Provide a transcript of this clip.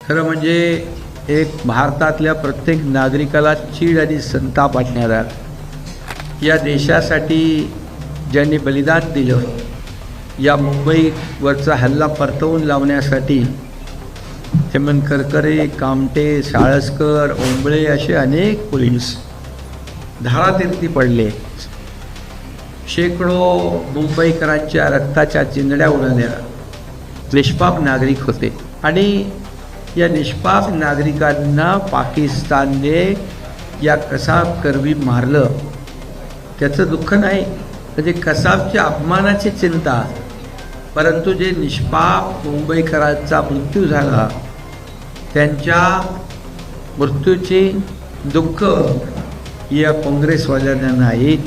खरं म्हणजे एक भारतातल्या प्रत्येक नागरिकाला चीड आणि संताप वाटणारा, या देशासाठी ज्यांनी बलिदान दिलं, या मुंबईवरचा हल्ला परतवून लावण्यासाठी हेमंत करकरे, कामटे, साळसकर, ओंबळे असे अनेक पोलीस धारातीर्थी पडले. शेकडो मुंबईकरांच्या रक्ताच्या चिंधड्या उडवल्या. निष्पाप नागरिक होते आणि या निष्पाप नागरिकांना पाकिस्तानने या कसाब करवी मारलं. त्याचं दुःख नाही, म्हणजे कसाबच्या अपमानाची चिंता, परंतु जे निष्पाप मुंबईकरांचा मृत्यू झाला त्यांच्या मृत्यूची दुःख या काँग्रेसवाल्यांना नाही.